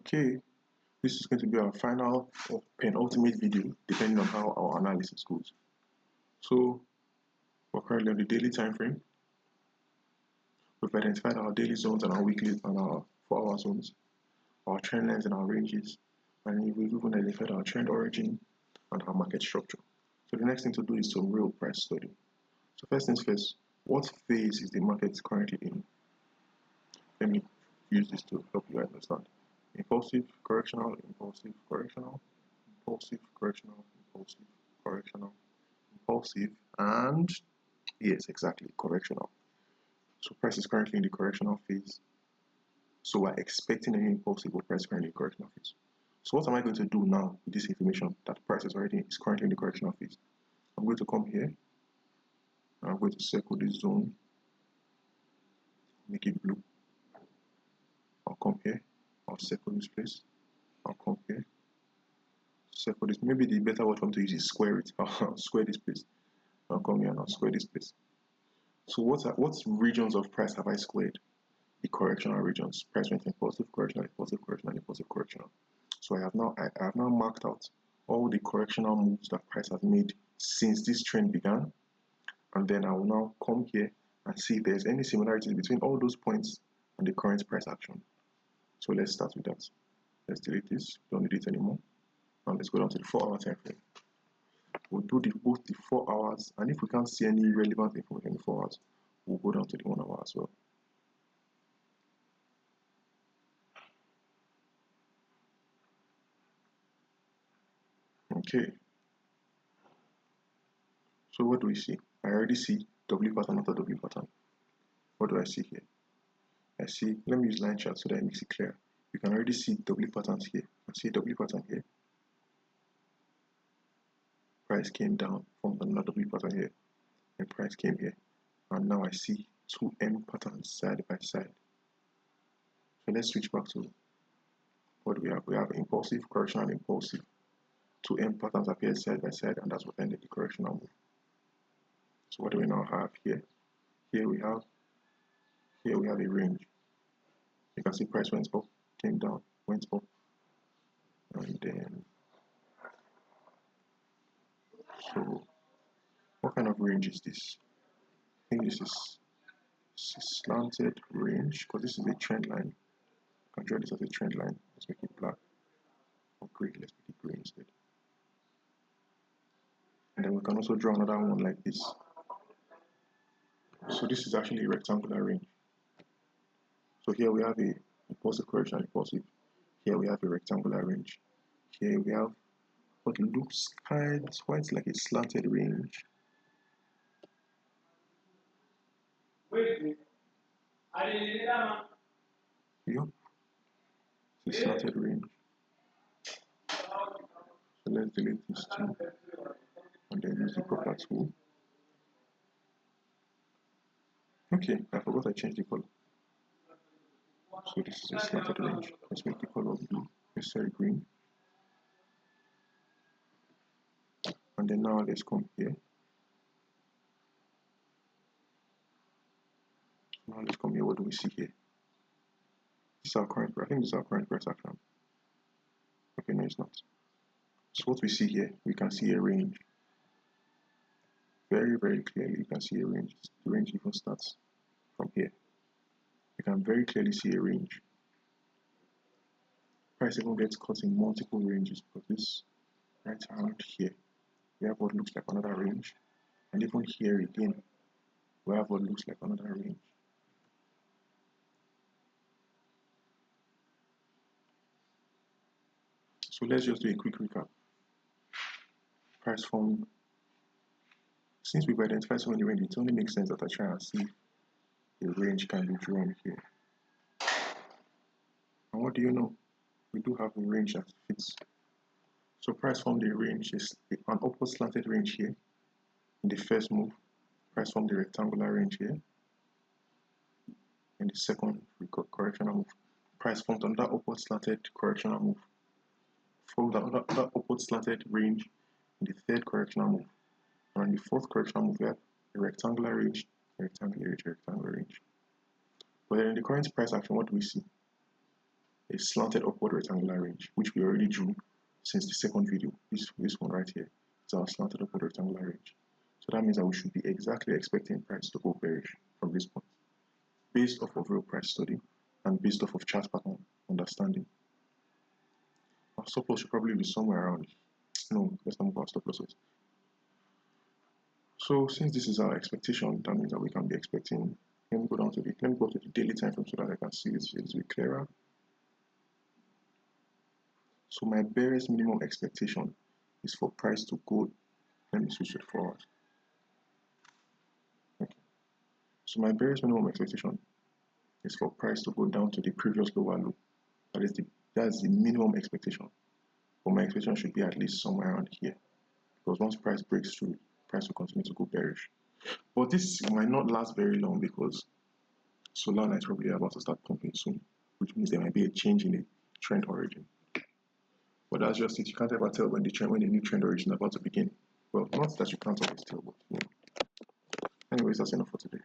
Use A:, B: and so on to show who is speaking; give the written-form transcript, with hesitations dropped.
A: Okay, this is going to be our final or penultimate video, depending on how our analysis goes. So, we're currently on the daily time frame. We've identified our daily zones and our weekly and our 4-hour zones, our trend lines and our ranges, and we've even identified our trend origin and our market structure. So the next thing to do is some real price study. So first things first, what phase is the market currently in? Let me use this to help you understand. Impulsive, correctional, impulsive, correctional, impulsive, correctional, impulsive, correctional, impulsive, and yes, exactly, correctional. So price is currently in the correctional phase. So we're expecting an impulsive or price currently in the correctional phase. So what am I going to do now with this information that price is currently in the correctional phase? I'm going to come here, and I'm going to circle this zone, make it blue. I'll come here, I'll circle this place, I'll come here, circle this. Maybe the better word for me to use is square it. I'll square this place. I'll come here and I'll square this place. So what regions of price have I squared? The correctional regions. Price went impulsive, correctional, impulsive, correctional, impulsive, correctional. So I have now marked out all the correctional moves that price has made since this trend began, and then I will now come here and see if there's any similarities between all those points and the current price action. So let's start with that. Let's delete this. Don't need it anymore. Now let's go down to the 4-hour time frame. We'll do both the 4 hours, and if we can't see any relevant information in the 4 hours, we'll go down to the 1 hour as well. Okay. So what do we see? I already see W pattern after W pattern. What do I see here? I see, let me use line chart so that it makes it clear. You can already see W patterns here. I see W pattern here. Price came down, formed another W pattern here, and price came here. And now I see 2 M patterns side by side. So let's switch back to what we have. We have impulsive, correctional, impulsive. 2 M patterns appear side by side, and that's what ended the correctional move. So what do we now have here? Here we have a range. You can see price went up, came down, went up, and then so what kind of range is this? I think this is a slanted range because this is a trend line. I can draw this as a trend line. Let's make it black or gray. Let's make it gray instead. And then we can also draw another one like this. So this is actually a rectangular range. So here we have a impulsive, correction, impulsive. Here we have a rectangular range. Here we have what looks quite like a slanted range. Yep. It's a slanted range. So let's delete these two and then use the proper tool. Okay, I forgot I changed the color. So this is a slanted range. Let's make the color blue. Let's say green. And then now let's come here. Now let's come here. What do we see here? This is our current. I think this is our current price action. Okay, no, it's not. So what we see here, we can see a range. Very, very clearly, you can see a range. The range even starts from here. You can very clearly see a range. Price even gets cut in multiple ranges, but this right around here, we have what looks like another range, and even here again, we have what looks like another range. So let's just do a quick recap. Price formed. Since we've identified so many ranges, it only makes sense that I try and see if a range can be drawn here. And what do you know? We do have a range that fits. So price formed a range, is an upward slanted range here. In the first move, price formed a rectangular range here. In the second correctional move, price formed another upward slanted correctional move. Formed another upward slanted range in the third correctional move. And in the fourth correctional move, we have a rectangular range, a rectangular range, a rectangular range. But then in the current price action, what do we see? a slanted upward rectangular range, which we already drew since the second video. This one right here is our slanted upward rectangular range. So that means that we should be exactly expecting price to go bearish from this point, based off of real price study and based off of chart pattern understanding. Our stop loss should probably be somewhere around. No, let's not move our stop losses. So since this is our expectation, that means that we can be expecting. Let me go to the daily time frame so that I can see this a little bit clearer. So my bearish minimum expectation is for price to go. Let me switch it forward. Okay. So my bearish minimum expectation is for price to go down to the previous lower low. That's the minimum expectation. But my expectation should be at least somewhere around here, because once price breaks through, price will continue to go bearish. But this might not last very long because Solana is probably about to start pumping soon, which means there might be a change in the trend origin. But that's just it. You can't ever tell when the new trend origin is about to begin. Well, not that you can't always tell, but you know. Anyways, that's enough for today.